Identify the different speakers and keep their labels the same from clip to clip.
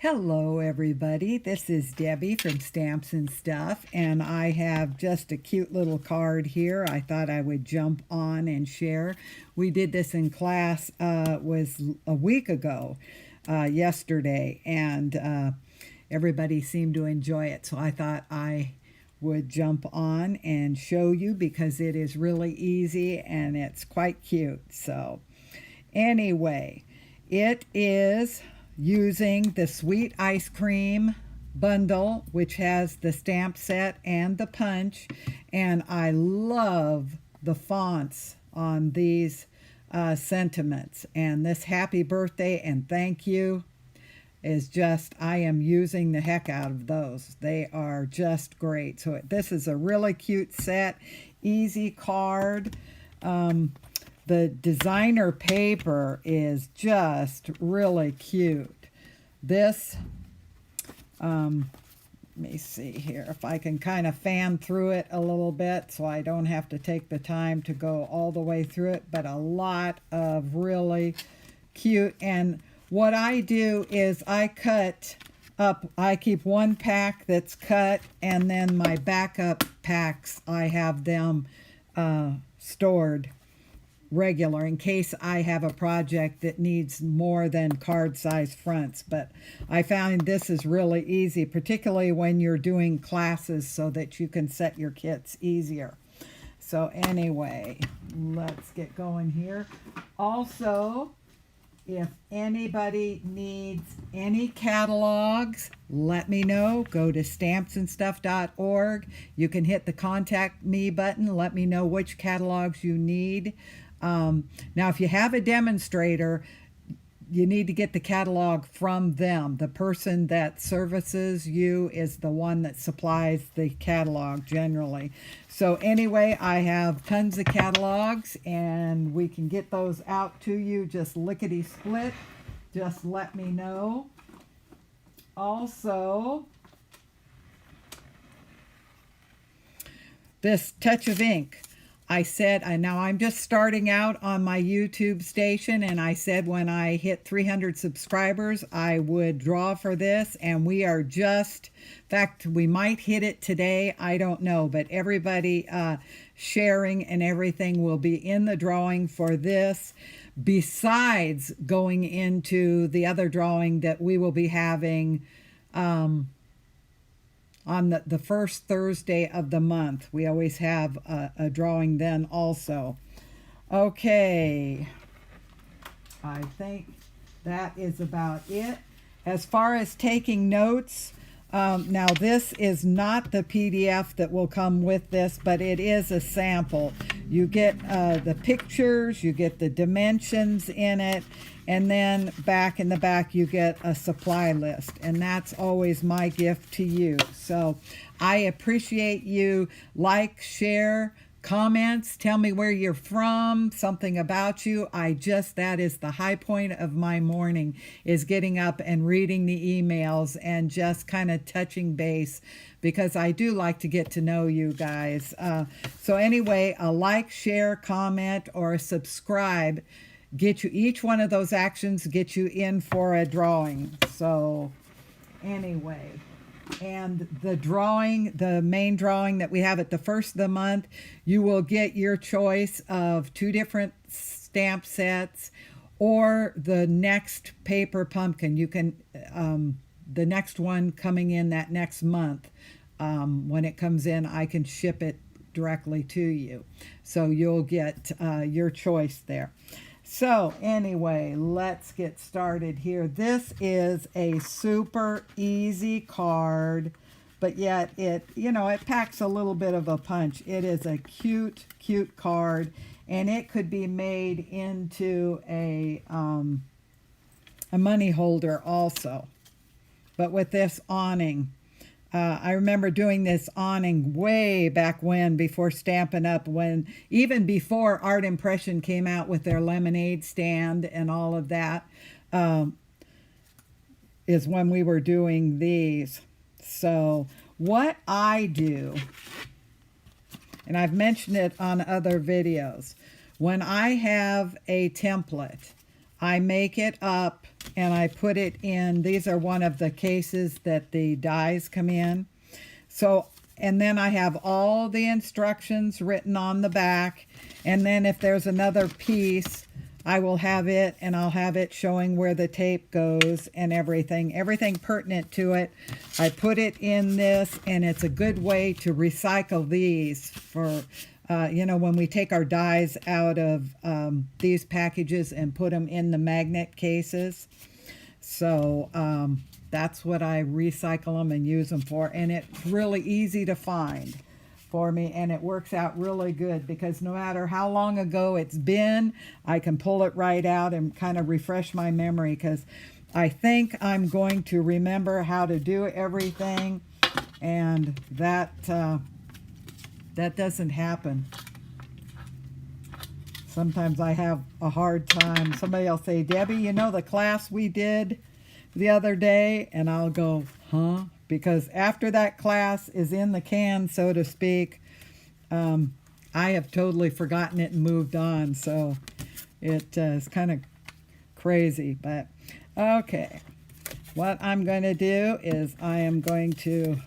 Speaker 1: Hello everybody, this is Debbie from Stamps and Stuff, and I have just a cute little card here I thought I would jump on and share. We did this in class, was a week ago, yesterday, and everybody seemed to enjoy it, so I thought I would jump on and show you because it is really easy and it's quite cute. So anyway, it is using the Sweet Ice Cream bundle, which has the stamp set and the punch, and I love the fonts on these sentiments, and this happy birthday and thank you is just, I am using the heck out of those. They are just great. So this is a really cute set, easy card. The designer paper is just really cute. This, let me see here if I can kind of fan through it a little bit so I don't have to take the time to go all the way through it, but a lot of really cute. And what I do is I cut up, I keep one pack that's cut, and then my backup packs, I have them stored regular in case I have a project that needs more than card size fronts. But I found this is really easy, particularly when you're doing classes, so that you can set your kits easier. So anyway, let's get going here. Also, if anybody needs any catalogs, let me know. Go to stampsandstuff.org. You can hit the contact me button. Let me know which catalogs you need. Now, if you have a demonstrator, you need to get the catalog from them. The person that services you is the one that supplies the catalog generally. So anyway, I have tons of catalogs and we can get those out to you just lickety split. Just let me know. Also, this touch of ink. I said, now I'm just starting out on my YouTube station, and I said when I hit 300 subscribers, I would draw for this, and we are just, in fact, we might hit it today, I don't know, but everybody sharing and everything will be in the drawing for this, besides going into the other drawing that we will be having on the first Thursday of the month. We always have a drawing then also. Okay, I think that is about it. As far as taking notes, now this is not the PDF that will come with this, but it is a sample. You get the pictures, you get the dimensions in it, and then back in the back you get a supply list, and that's always my gift to you. So I appreciate you. Like, share, comments, tell me where you're from, something about you. That is the high point of my morning, is getting up and reading the emails and just kind of touching base, because I do like to get to know you guys. So anyway, a like, share, comment, or a subscribe, get you, each one of those actions get you in for a drawing. So anyway, and the drawing, the main drawing that we have at the first of the month, you will get your choice of 2 different stamp sets or the next paper pumpkin. You can, the next one coming in that next month, when it comes in, I can ship it directly to you. So you'll get your choice there. So anyway, let's get started here. This is a super easy card, but yet it, it packs a little bit of a punch. It is a cute, cute card, and it could be made into a money holder also. But with this awning, I remember doing this awning way back when, before Stampin' Up, even before Art Impression came out with their lemonade stand and all of that, is when we were doing these. So what I do, and I've mentioned it on other videos, when I have a template, I make it up and I put it in. These are one of the cases that the dies come in. So, and then I have all the instructions written on the back. And then if there's another piece, I will have it, and I'll have it showing where the tape goes and everything pertinent to it. I put it in this, and it's a good way to recycle these for, you know, when we take our dies out of these packages and put them in the magnet cases. So that's what I recycle them and use them for. And it's really easy to find for me, and it works out really good because no matter how long ago it's been, I can pull it right out and kind of refresh my memory, because I think I'm going to remember how to do everything, and that doesn't happen. Sometimes I have a hard time. Somebody will say, Debbie, you know the class we did the other day? And I'll go, huh? Because after that class is in the can, so to speak, I have totally forgotten it and moved on. So it is kind of crazy. But okay, what I'm going to do is I am going to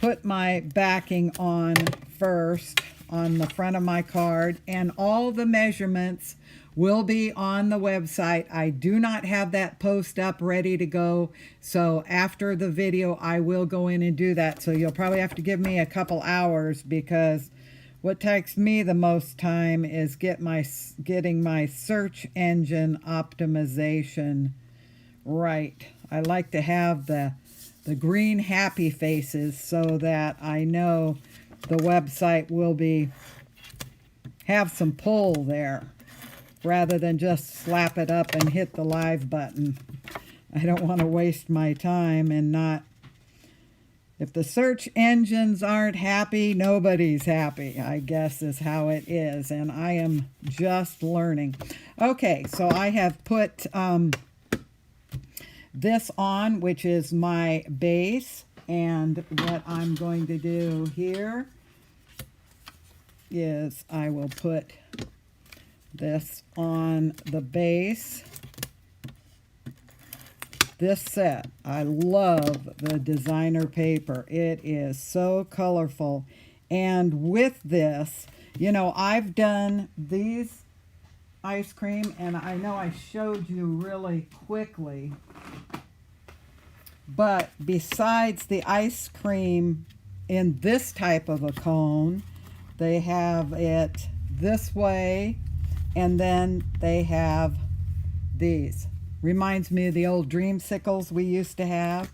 Speaker 1: put my backing on first on the front of my card, and all the measurements will be on the website. I do not have that post up ready to go, so after the video I will go in and do that. So you'll probably have to give me a couple hours, because what takes me the most time is getting my search engine optimization right. I like to have the green happy faces so that I know the website will have some pull there, rather than just slap it up and hit the live button. I don't want to waste my time and not. If the search engines aren't happy, nobody's happy, I guess is how it is. And I am just learning. Okay, so I have put this on, which is my base. And what I'm going to do here is I will put this on the base. This set, I love the designer paper. It is so colorful. And with this, you know, I've done these ice cream, and I know I showed you really quickly, but besides the ice cream in this type of a cone, they have it this way, and then they have these. Reminds me of the old dreamsicles we used to have.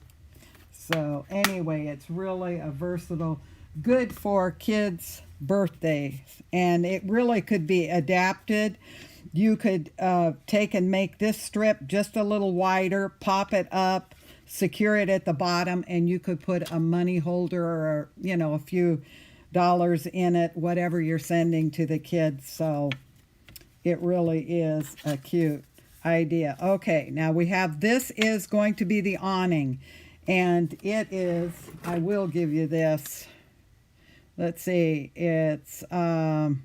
Speaker 1: So anyway, it's really a versatile, good for kids' birthdays. And it really could be adapted. You could take and make this strip just a little wider, pop it up, secure it at the bottom, and you could put a money holder or, you know, a few dollars in it, whatever you're sending to the kids. So it really is a cute idea. Okay, now we have, this is going to be the awning, and it is, I will give you this. Let's see, it's 1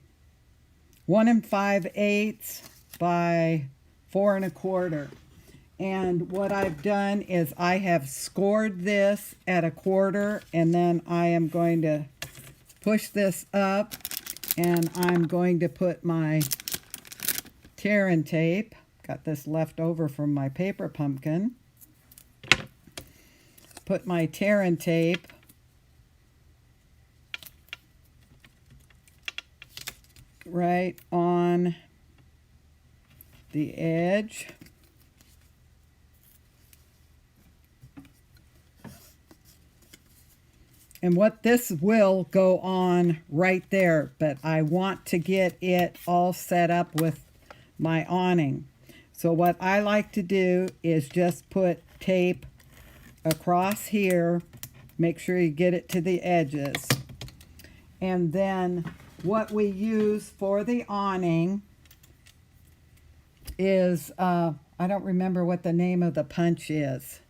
Speaker 1: 5/8 by 4 1/4. And what I've done is I have scored this at 1/4, and then I am going to push this up, and I'm going to put my tear and tape. Got this left over from my paper pumpkin. Put my tear and tape right on the edge. And what this will go on right there, but I want to get it all set up with my awning. So what I like to do is just put tape across here, make sure you get it to the edges. And then what we use for the awning is, I don't remember what the name of the punch is.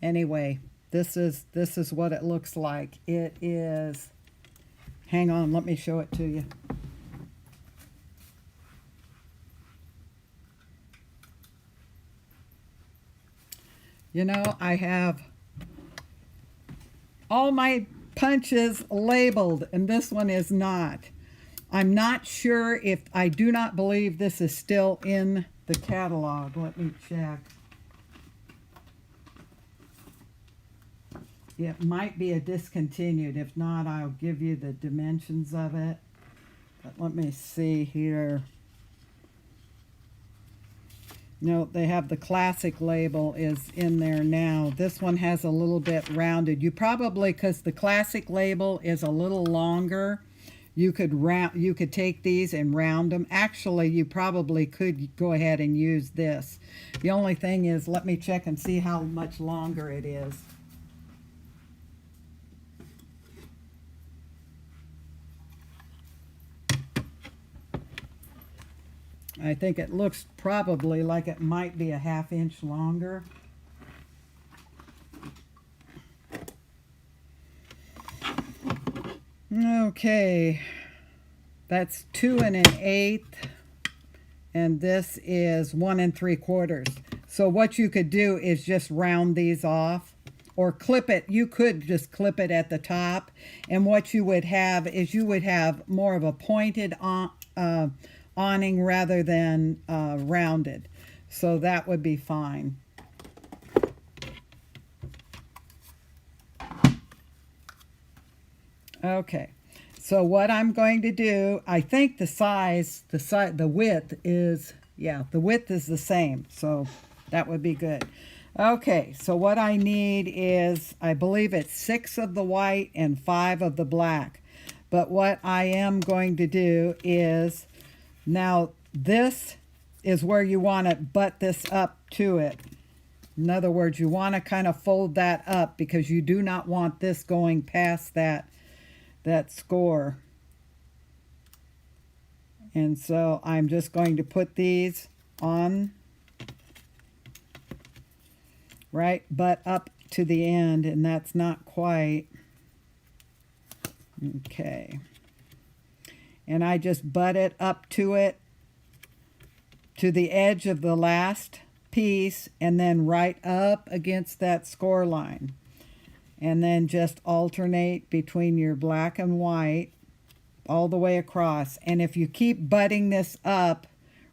Speaker 1: Anyway, this is what it looks like. It is, hang on, let me show it to you. You know, I have all my punches labeled, and this one is not. I'm not sure if, I do not believe this is still in the catalog. Let me check. It might be a discontinued. If not, I'll give you the dimensions of it. But let me see here. No, they have the classic label is in there now. This one has a little bit rounded. You probably, because the classic label is a little longer, you could take these and round them. Actually, you probably could go ahead and use this. The only thing is, let me check and see how much longer it is. I think it looks probably like it might be a ½ inch longer. Okay, that's 2 1/8, and this is 1 3/4. So what you could do is just round these off, or clip it. You could just clip it at the top, and what you would have is you would have more of a pointed awning rather than rounded. So that would be fine. Okay, so what I'm going to do, I think the width is, yeah, the width is the same, so that would be good. Okay, so what I need is, I believe it's 6 of the white and 5 of the black. But what I am going to do is, now this is where you want to butt this up to it. In other words, you want to kind of fold that up because you do not want this going past that score. And so I'm just going to put these on, right, butt up to the end, and that's not quite. Okay. And I just butt it up to it, to the edge of the last piece, and then right up against that score line. And then just alternate between your black and white all the way across. And if you keep butting this up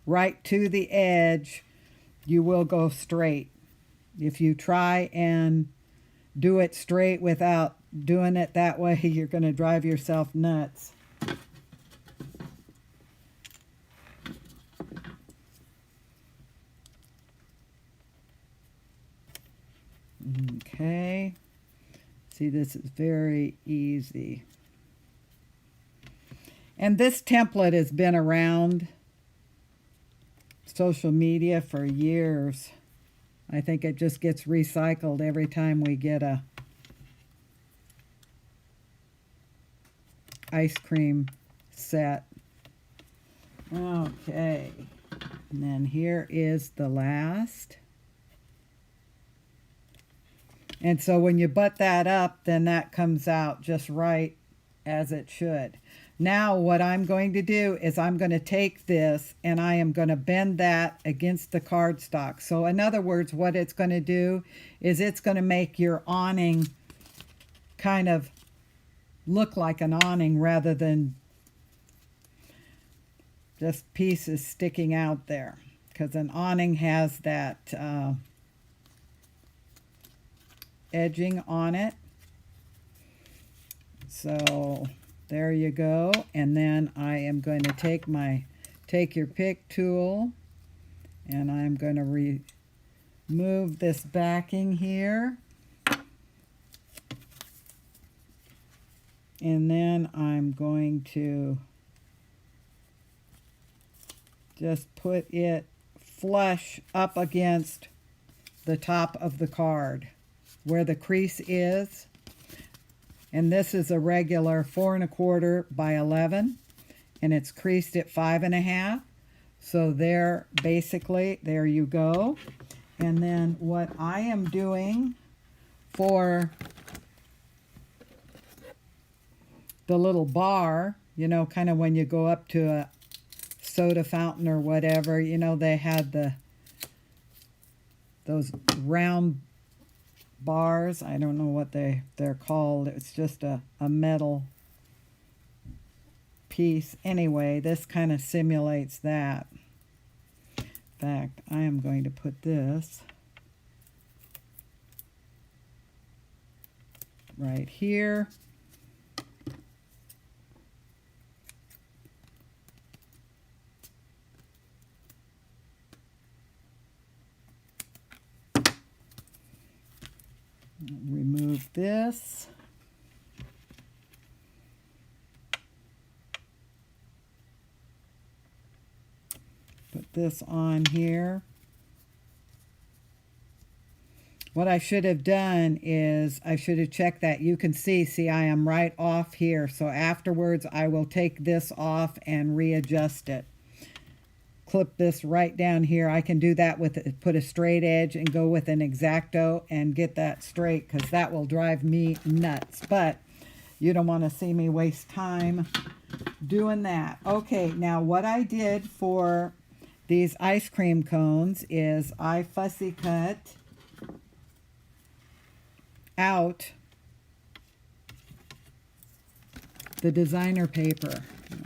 Speaker 1: right to the edge, you will go straight. If you try and do it straight without doing it that way, you're going to drive yourself nuts. Okay. See, this is very easy. And this template has been around social media for years. I think it just gets recycled every time we get a ice cream set. Okay. And then here is the last. And so when you butt that up, then that comes out just right as it should. Now what I'm going to do is I'm going to take this and I am going to bend that against the cardstock. So in other words, what it's going to do is it's going to make your awning kind of look like an awning rather than just pieces sticking out there. Because an awning has that edging on it. So there you go. And then I am going to take your pick tool, and I'm going to remove this backing here. And then I'm going to just put it flush up against the top of the card where the crease is. And this is a regular 4 1/4 by 11, and it's creased at 5 1/2. So there, basically, there you go. And then what I am doing for the little bar, you know, kind of when you go up to a soda fountain or whatever, you know, they had those round bars. I don't know what they're called. It's just a metal piece. Anyway, this kind of simulates that. In fact, I am going to put this right here. Remove this. Put this on here. What I should have done is I should have checked that. You can see I am right off here. So afterwards I will take this off and readjust it. Clip this right down here. I can do that with put a straight edge and go with an X-Acto and get that straight, because that will drive me nuts. But you don't want to see me waste time doing that. Okay, now what I did for these ice cream cones is I fussy cut out the designer paper.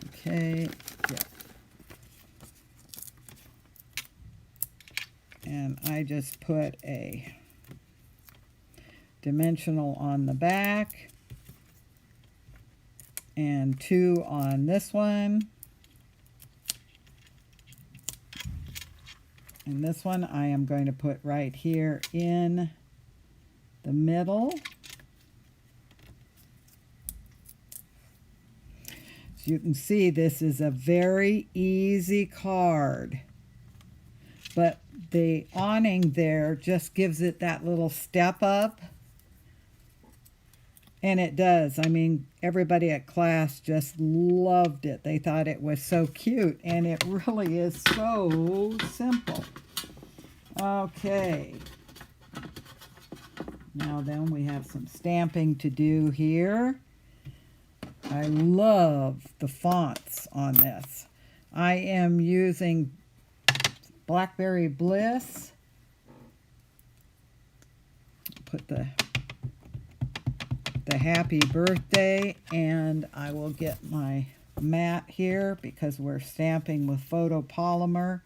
Speaker 1: Okay, yeah. And I just put a dimensional on the back and 2 on this one. And this one I am going to put right here in the middle. So you can see this is a very easy card. But the awning there just gives it that little step up. And it does. I mean, everybody at class just loved it. They thought it was so cute. And it really is so simple. Okay. Now then, we have some stamping to do here. I love the fonts on this. I am using Blackberry Bliss. Put the happy birthday, and I will get my mat here because we're stamping with Photopolymer.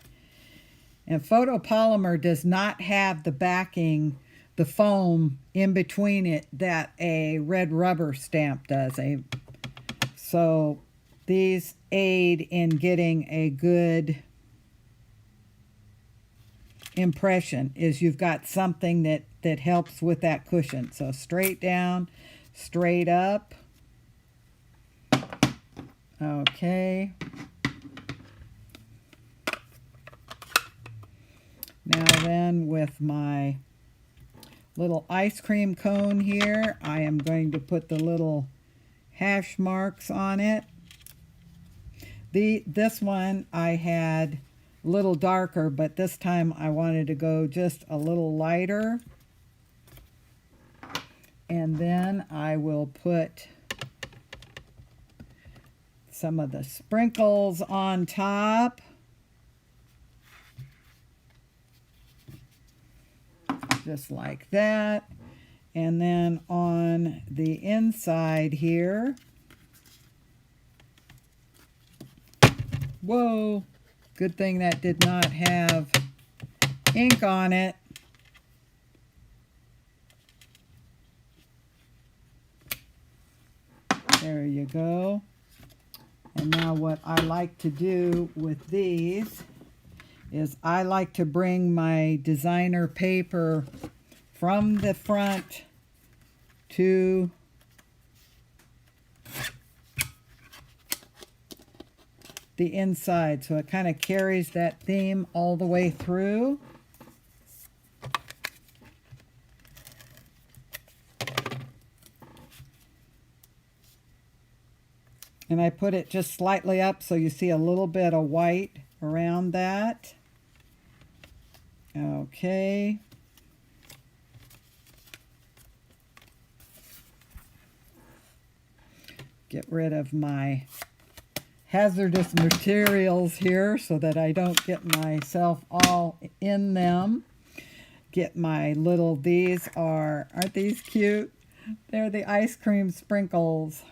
Speaker 1: And Photopolymer does not have the backing, the foam in between it that a red rubber stamp does. So these aid in getting a good impression. Is you've got something that helps with that cushion. So straight down, straight up. Okay. Now then, with my little ice cream cone here, I am going to put the little hash marks on it. This one I had a little darker, but this time I wanted to go just a little lighter. And then I will put some of the sprinkles on top. Just like that. And then on the inside here, whoa, good thing that did not have ink on it. There you go. And now what I like to do with these is I like to bring my designer paper from the front to the inside, so it kind of carries that theme all the way through. And I put it just slightly up so you see a little bit of white around that. Okay. Get rid of my hazardous materials here so that I don't get myself all in them. get my little, aren't these cute? They're the ice cream sprinkles.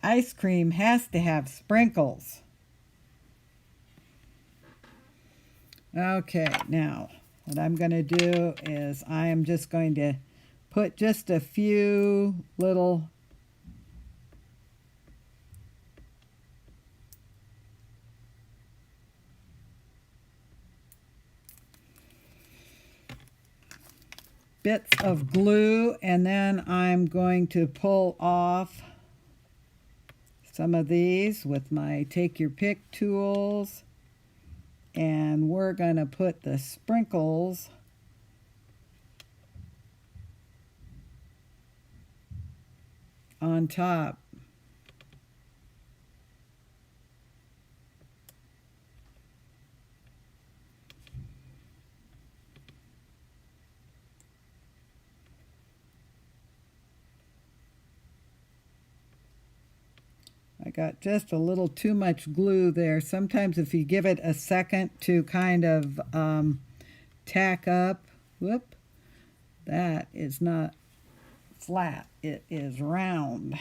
Speaker 1: Ice cream has to have sprinkles. Okay, now what I'm going to do is I am just going to put just a few little bits of glue, and then I'm going to pull off some of these with my take your pick tools, and we're going to put the sprinkles on top. I got just a little too much glue there. Sometimes if you give it a second to kind of tack up, whoop, that is not flat, it is round.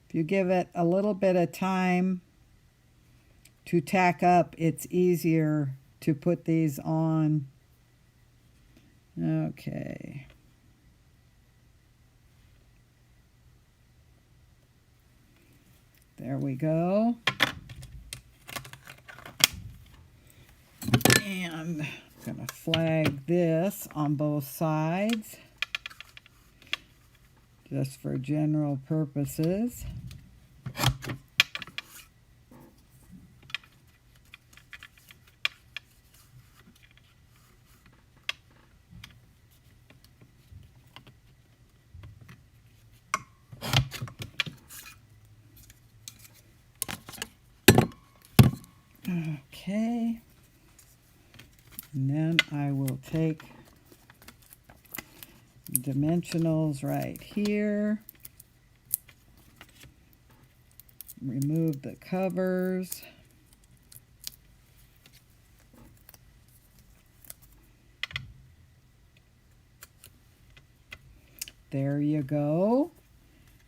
Speaker 1: If you give it a little bit of time to tack up, it's easier to put these on. Okay. There we go. And I'm going to flag this on both sides, just for general purposes. Okay, and then I will take dimensionals right here, remove the covers, there you go.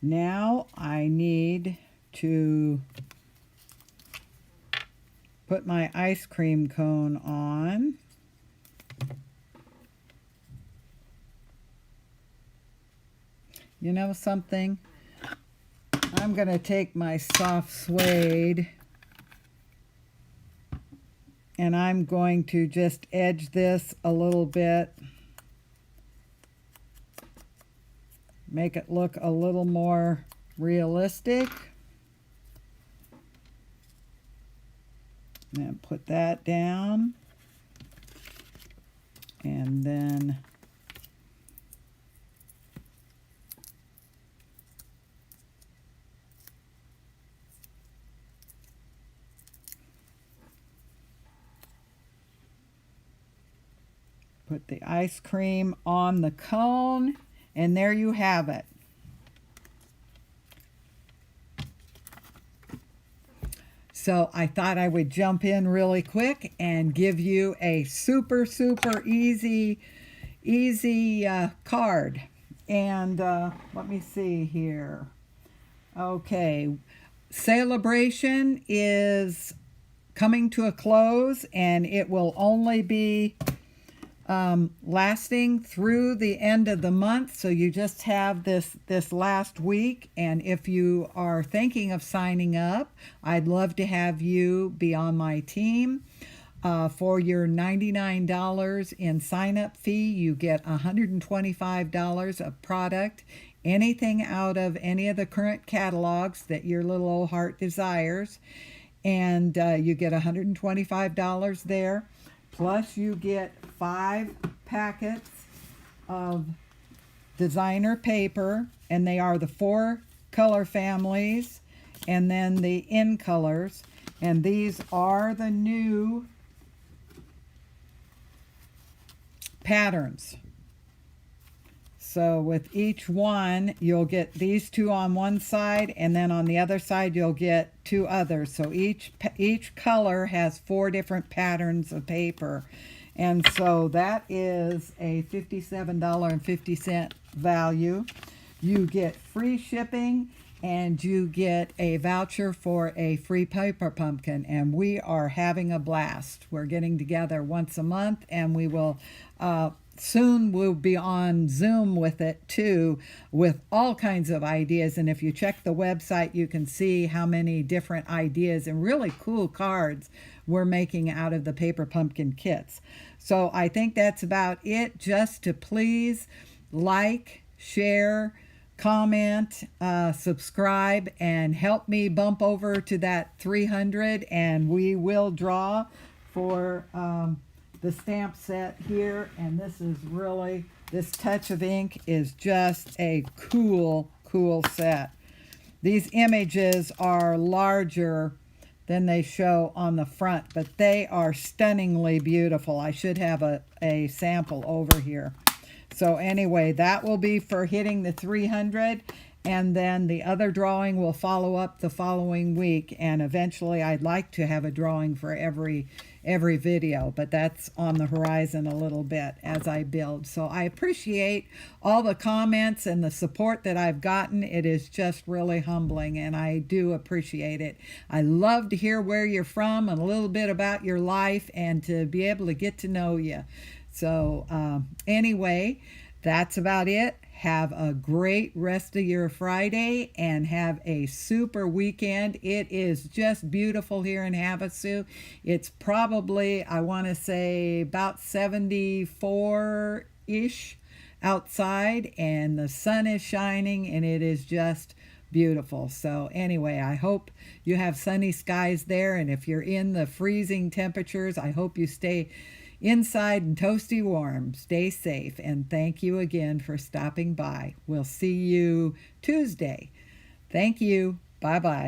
Speaker 1: Now I need to put my ice cream cone on. You know something? I'm going to take my soft suede and I'm going to just edge this a little bit. Make it look a little more realistic. And put that down, and then put the ice cream on the cone, and there you have it. So I thought I would jump in really quick and give you a super easy card. And let me see here. Okay, celebration is coming to a close, and it will only be lasting through the end of the month, so you just have this last week. And if you are thinking of signing up, I'd love to have you be on my team. For your $99 in sign-up fee, you get $125 of product, anything out of any of the current catalogs that your little old heart desires, and you get $125 there. Plus you get 5 packets of designer paper, and they are the 4 color families and then the in colors. And these are the new patterns. So with each one, you'll get these two on one side, and then on the other side, you'll get two others. So each color has 4 different patterns of paper. And so that is a $57.50 value. You get free shipping, and you get a voucher for a free paper pumpkin. And we are having a blast. We're getting together once a month, and we will soon we'll be on Zoom with it too, with all kinds of ideas. And if you check the website, you can see how many different ideas and really cool cards we're making out of the paper pumpkin kits. So I think that's about it. Just to please like, share, comment, subscribe, and help me bump over to that 300, and we will draw for the stamp set here. And this is really, this touch of ink is just a cool set. These images are larger than they show on the front, but they are stunningly beautiful. I should have a sample over here. So anyway, that will be for hitting the 300, and then the other drawing will follow up the following week, and eventually I'd like to have a drawing for every video, but that's on the horizon a little bit as I build. So I appreciate all the comments and the support that I've gotten. It is just really humbling, and I do appreciate it. I love to hear where you're from and a little bit about your life, and to be able to get to know you. So anyway, that's about it. Have a great rest of your Friday, and have a super weekend. It is just beautiful here in Havasu. It's probably, I want to say, about 74-ish outside, and the sun is shining, and it is just beautiful. So anyway, I hope you have sunny skies there, and if you're in the freezing temperatures, I hope you stay inside and toasty warm. Stay safe, and thank you again for stopping by. We'll see you Tuesday. Thank you. Bye-bye.